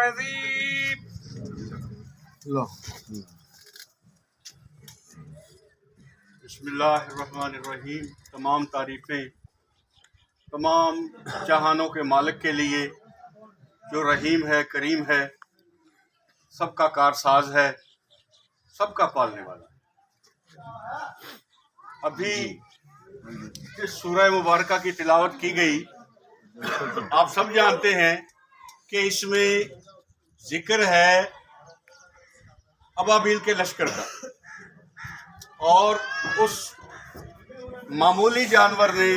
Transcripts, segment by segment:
العظیم. بسم اللہ الرحمن الرحیم. تمام تعریفیں تمام جہانوں کے مالک کے لیے جو رحیم ہے، کریم ہے، سب کا کارساز ہے، سب کا پالنے والا ہے. ابھی اس سورہ مبارکہ کی تلاوت کی گئی. آپ سب جانتے ہیں کہ اس میں ذکر ہے ابابیل کے لشکر کا، اور اس معمولی جانور نے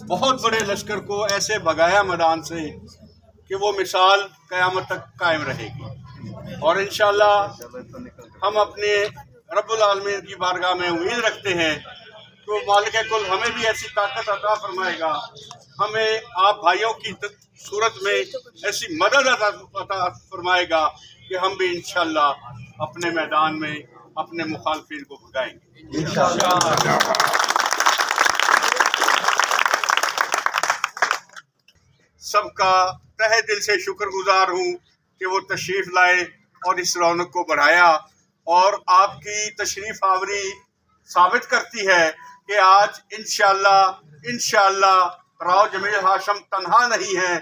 بہت بڑے لشکر کو ایسے بھگایا میدان سے کہ وہ مثال قیامت تک قائم رہے گی. اور انشاءاللہ ہم اپنے رب العالمین کی بارگاہ میں امید رکھتے ہیں کہ وہ مالک کل ہمیں بھی ایسی طاقت عطا فرمائے گا، ہمیں آپ بھائیوں کی صورت میں ایسی مدد عطا فرمائے گا کہ ہم بھی انشاءاللہ اپنے میدان میں اپنے مخالفین کو بھگائیں گے. سب کا تہہ دل سے شکر گزار ہوں کہ وہ تشریف لائے اور اس رونق کو بڑھایا. اور آپ کی تشریف آوری ثابت کرتی ہے کہ آج انشاءاللہ راؤ جمیل ہاشم تنہا نہیں ہے،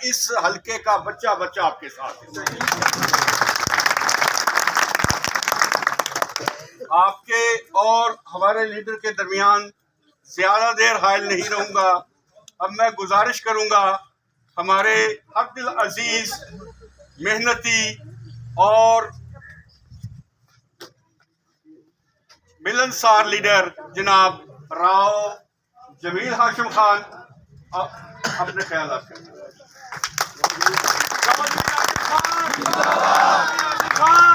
اس حلقے کا بچہ بچہ آپ کے ساتھ ہے. آپ کے اور ہمارے لیڈر کے درمیان زیادہ دیر حائل نہیں رہوں گا. اب میں گزارش کروں گا ہمارے حق دل عزیز، محنتی اور ملنسار لیڈر جناب راؤ جمیل ہاشم خان اپنے خیالات کریں.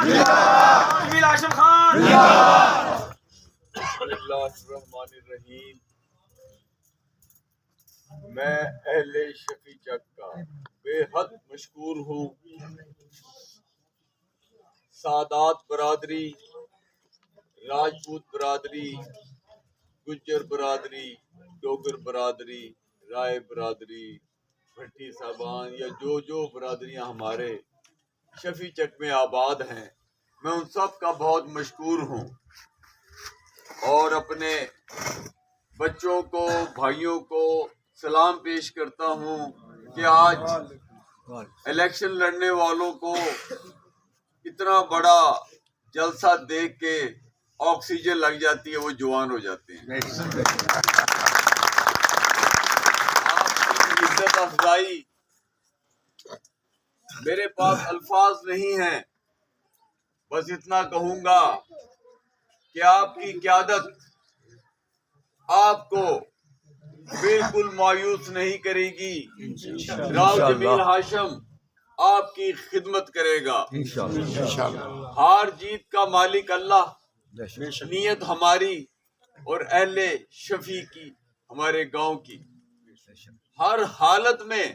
جمیل ہاشم خان. بسم اللہ الرحمن الرحیم. میں اہل شفیع چک کا بے حد مشکور ہوں. سادات برادری، راجپوت برادری، گجر برادری، ڈوگر برادری، رائے برادری، بھٹی صاحبان یا جو برادریاں ہمارے شفیع چک میں آباد ہیں، میں ان سب کا بہت مشکور ہوں. اور اپنے بچوں کو، بھائیوں کو سلام پیش کرتا ہوں کہ آج الیکشن لڑنے والوں کو اتنا بڑا جلسہ دیکھ کے آکسیجن لگ جاتی ہے، وہ جوان ہو جاتے ہیں. آپ کی عزت افزائی، میرے پاس الفاظ نہیں ہیں، بس اتنا کہوں گا کہ آپ کی قیادت آپ کو بالکل مایوس نہیں کرے گی. راؤ جمیل ہاشم آپ کی خدمت کرے گا. ہار جیت کا مالک اللہ. نیت ہماری اور اہل شفیع کی، ہمارے گاؤں کی، ہر حالت میں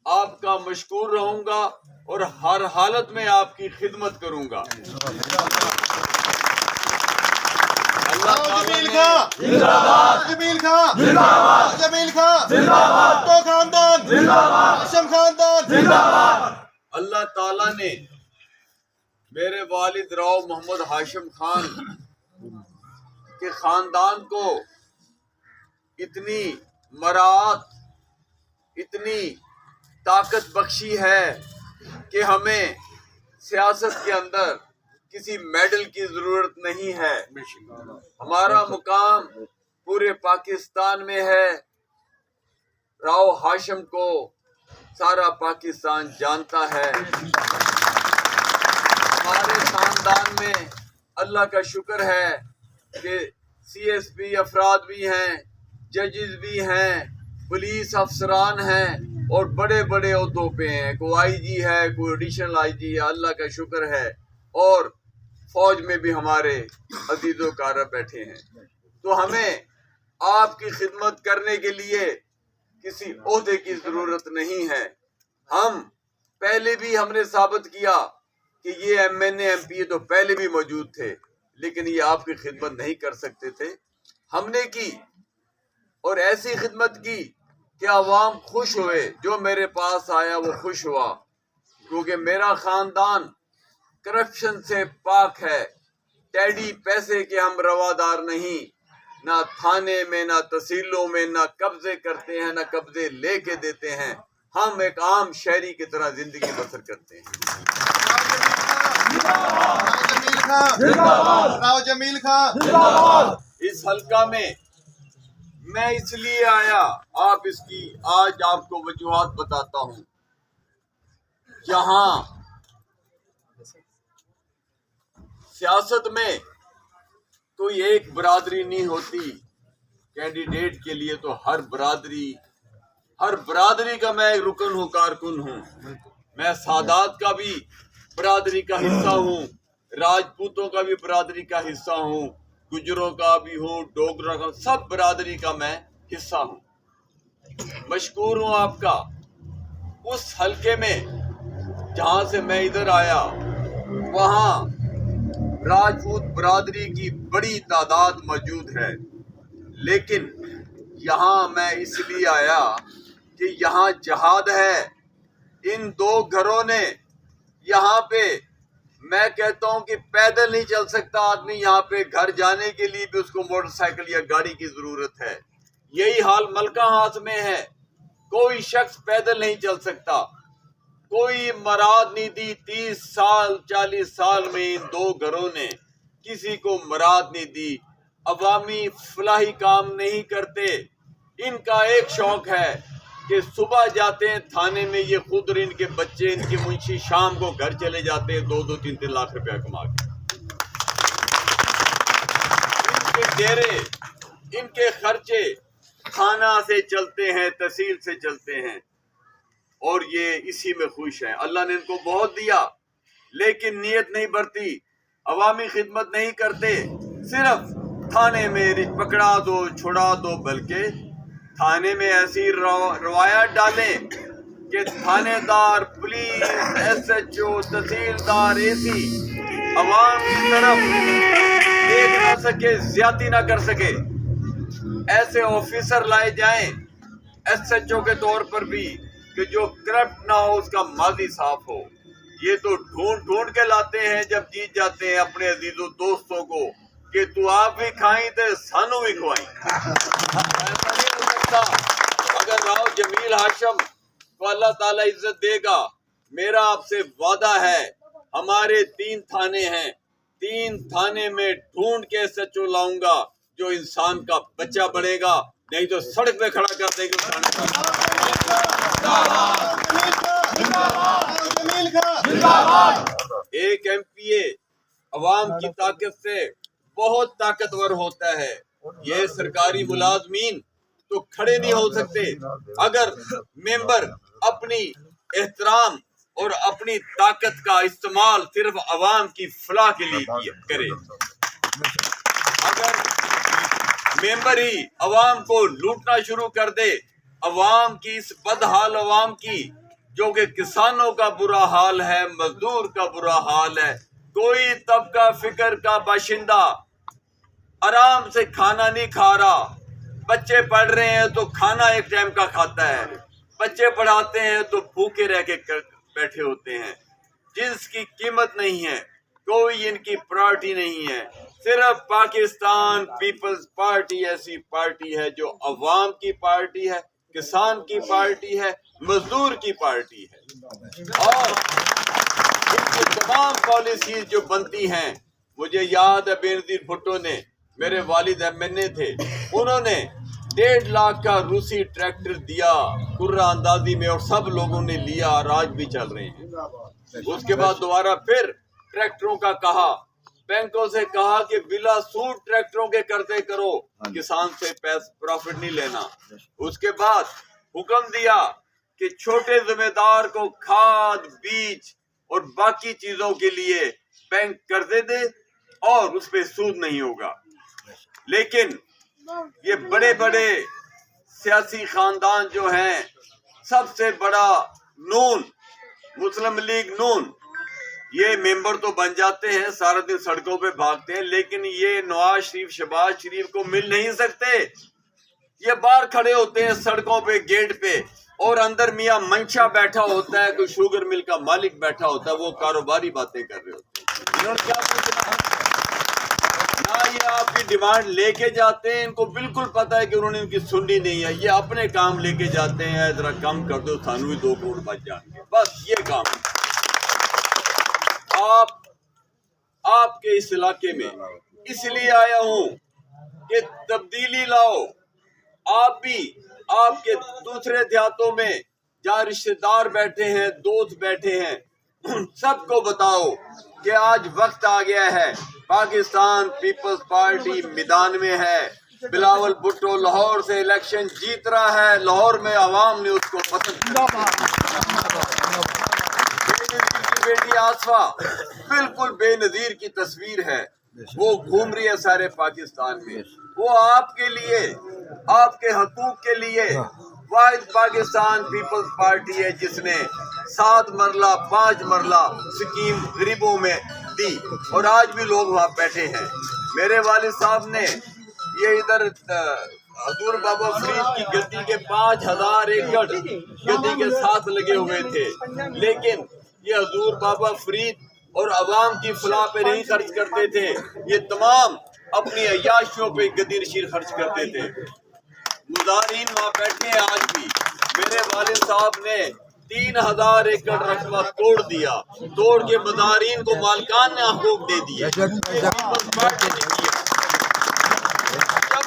آپ کا مشکور رہوں گا اور ہر حالت میں آپ کی خدمت کروں گا. اللہ تعالیٰ نے میرے والد راؤ محمد ہاشم خان کے خاندان کو اتنی مراعات، اتنی طاقت بخشی ہے کہ ہمیں سیاست کے اندر کسی میڈل کی ضرورت نہیں ہے. ہمارا مقام پورے پاکستان میں ہے. راؤ ہاشم کو سارا پاکستان جانتا ہے. ہمارے خاندان میں اللہ کا شکر ہے کہ سی ایس پی افراد بھی ہیں، ججز بھی ہیں، پولیس افسران ہیں اور بڑے بڑے عہدوں پہ ہیں. کوئی آئی جی ہے، کوئی ایڈیشنل آئی جی ہے. اللہ کا شکر ہے. اور فوج میں بھی ہمارے عزیز و کارہ بیٹھے ہیں. تو ہمیں آپ کی خدمت کرنے کے لیے کسی عہدے کی ضرورت نہیں ہے. ہم پہلے بھی ہم نے ثابت کیا کہ یہ ایم این اے، ایم پی اے تو پہلے بھی موجود تھے، لیکن یہ آپ کی خدمت نہیں کر سکتے تھے. ہم نے کی اور ایسی خدمت کی کہ عوام خوش ہوئے. جو میرے پاس آیا وہ خوش ہوا. کیونکہ میرا خاندان کرپشن سے پاک ہے. ٹیڈی پیسے کے ہم روادار نہیں، نہ تھانے میں نہ تحصیلوں میں نہ قبضے کرتے ہیں نہ قبضے لے کے دیتے ہیں. ہم ایک عام شہری کی طرح زندگی بسر کرتے ہیں. راؤ جمیل خان. اس حلقہ میں اس لیے آیا، آج آپ کو وجوہات بتاتا ہوں. یہاں سیاست میں کوئی ایک برادری نہیں ہوتی. کینڈیڈیٹ کے لیے تو ہر برادری کا میں رکن ہوں، کارکن ہوں. میں سادات کا بھی برادری کا حصہ ہوں، راجپوتوں کا بھی برادری کا حصہ ہوں، گجروں کا بھی ہوں، ڈوگرا کا، سب برادری کا میں حصہ ہوں. مشکور ہوں آپ کا. اس حلقے میں جہاں سے میں ادھر آیا وہاں راجپوت برادری کی بڑی تعداد موجود ہے، لیکن یہاں میں اس لیے آیا کہ یہاں جہاد ہے. ان دو گھروں نے یہاں پہ، میں کہتا ہوں کہ پیدل نہیں چل سکتا آدمی. یہاں پہ گھر جانے کے لیے بھی اس کو موٹر سائیکل یا گاڑی کی ضرورت ہے. یہی حال ملکہ ہاتھ میں ہے. کوئی شخص پیدل نہیں چل سکتا. کوئی مراد نہیں دی. 30 سال 40 سال میں ان دو گھروں نے کسی کو مراد نہیں دی. عوامی فلاحی کام نہیں کرتے. ان کا ایک شوق ہے کہ صبح جاتے ہیں تھانے میں، یہ خود اور ان کے بچے، ان کے منشی، شام کو گھر چلے جاتے ہیں 2-2 3-3 لاکھ روپیہ کما کے. ان کے ڈیرے، ان کے خرچے تھانہ سے چلتے ہیں، تحصیل سے چلتے ہیں، اور یہ اسی میں خوش ہیں. اللہ نے ان کو بہت دیا لیکن نیت نہیں برتی، عوامی خدمت نہیں کرتے. صرف تھانے میں پکڑا دو چھڑا دو، بلکہ تھانے میں ایسی روایت ڈالیں کہ تھانے دار، پولیس، SHO، تحصیلدار، AC عوام کی طرف دیکھ نہ سکے، زیادتی نہ کر سکے. ایسے آفیسر لائے جائیں SHO کے طور پر بھی کہ جو کرپٹ نہ ہو، اس کا ماضی صاف ہو. یہ تو ڈھونڈ کے لاتے ہیں جب جیت جاتے ہیں اپنے عزیزوں دوستوں کو کہ تو آپ بھی کھائیں تو سانو بھی کھوائیں. ایسا نہیں ہو سکتا. اگر راؤ جمیل ہاشم کو اللہ تعالیٰ عزت دے گا، میرا آپ سے وعدہ ہے، ہمارے 3 تھانے ہیں، 3 تھانے میں ڈھونڈ کے SHO لاؤں گا جو انسان کا بچہ بنے گا، نہیں تو سڑک پہ کھڑا کر دے گا. ایک MPA عوام کی طاقت سے بہت طاقتور ہوتا ہے. یہ سرکاری ملازمین تو کھڑے نہیں ہو سکتے اگر ممبر اپنی احترام اور اپنی طاقت کا استعمال صرف عوام کی فلاح کے لیے کرے. اگر ممبر ہی عوام کو لوٹنا شروع کر دے، عوام کی اس بدحال عوام کی، جو کہ کسانوں کا برا حال ہے، مزدور کا برا حال ہے، کوئی طبقہ فکر کا باشندہ آرام سے کھانا نہیں کھا رہا. بچے پڑھ رہے ہیں تو کھانا ایک ٹائم کا کھاتا ہے، بچے پڑھاتے ہیں تو بھوکے رہ کے بیٹھے ہوتے ہیں. جنس کی قیمت نہیں ہے، کوئی ان کی پرائرٹی نہیں ہے. صرف پاکستان پیپلز پارٹی ایسی پارٹی ہے جو عوام کی پارٹی ہے، کسان کی پارٹی ہے، مزدور کی پارٹی ہے. اور ان کی تمام پالیسیز جو بنتی ہیں، مجھے یاد ہے بینظیر بھٹو نے، میرے والد MNA تھے، انہوں نے 1.5 لاکھ کا روسی ٹریکٹر دیا قرہ اندازی میں، اور سب لوگوں نے لیا اور آج بھی چل رہے ہیں. اس کے بعد دوبارہ پھر ٹریکٹروں کا کہا، بینکوں سے کہا کہ بلا سود ٹریکٹروں کے قرضے کرو، کسان سے پروفٹ نہیں لینا. اس کے بعد حکم دیا کہ چھوٹے ذمہ دار کو کھاد، بیج اور باقی چیزوں کے لیے بینک قرضے دے اور اس پہ سود نہیں ہوگا. لیکن یہ بڑے بڑے سیاسی خاندان جو ہیں، سب سے بڑا نون، مسلم لیگ نون، یہ ممبر تو بن جاتے ہیں، سارا دن سڑکوں پہ بھاگتے ہیں، لیکن یہ نواز شریف، شہباز شریف کو مل نہیں سکتے. یہ باہر کھڑے ہوتے ہیں سڑکوں پہ، گیٹ پہ، اور اندر میاں منشا بیٹھا ہوتا ہے, کوئی شوگر مل کا مالک بیٹھا ہوتا ہے, وہ کاروباری باتیں کر رہے ہوتے ہیں. انہوں نے کیا پوچھنا؟ نہ یہ آپ کی ڈیمانڈ لے کے جاتے ہیں, ان کو بالکل پتا ہے کہ انہوں نے ان کی سننی نہیں ہے, یہ اپنے کام لے کے جاتے ہیں, ذرا کم کر دو سانو ہی 2 کروڑ بچ جائیں گے, بس یہ کام. آپ کے اس علاقے میں اس لیے آیا ہوں کہ تبدیلی لاؤ. آپ بھی آپ کے دوسرے دیہاتوں میں جہاں رشتہ دار بیٹھے ہیں, دوست بیٹھے ہیں, سب کو بتاؤ کہ آج وقت آ گیا ہے, پاکستان پیپلز پارٹی میدان میں ہے. بلاول بھٹو لاہور سے الیکشن جیت رہا ہے, لاہور میں عوام نے اس کو پسند کیا. بیٹی آصفہ بالکل بے نظیر کی تصویر ہے, وہ گھوم رہی ہے سارے پاکستان میں. وہ آپ کے لیے, آپ کے حقوق کے لیے واحد پاکستان پیپلز پارٹی ہے جس نے 7 مرلہ 5 مرلہ سکیم غریبوں میں دی, اور آج بھی لوگ وہاں بیٹھے ہیں. میرے والد صاحب نے یہ ادھر حضور بابا فرید کی گدی کے 5000 ایکڑ گدی کے ساتھ لگے ہوئے تھے, لیکن یہ حضور بابا فرید اور عوام کی فلاح پہ نہیں خرچ کرتے تھے, یہ تمام اپنی عیاشیوں پہ گدی نشین خرچ کرتے تھے. مظاہرین وہاں بیٹھے ہیں آج بھی. میرے والد صاحب نے 3000 ایکڑ رقبہ توڑ دیا, توڑ کے مظاہرین کو مالکان نے حقوق دے دیے. جب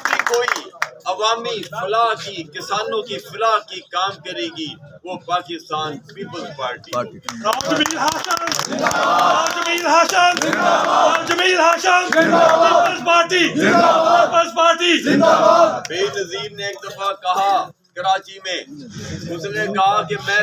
بھی کوئی عوامی فلاح کی, کسانوں کی فلاح کی کام کرے گی, وہ پاکستان پیپلز پارٹی. جمیل ہاشم جمیل ہاشم جمیل ہاشم پیپلز پارٹی پیپلز پارٹی. بے نظیر نے ایک دفعہ کہا کراچی میں, اس نے کہا کہ میں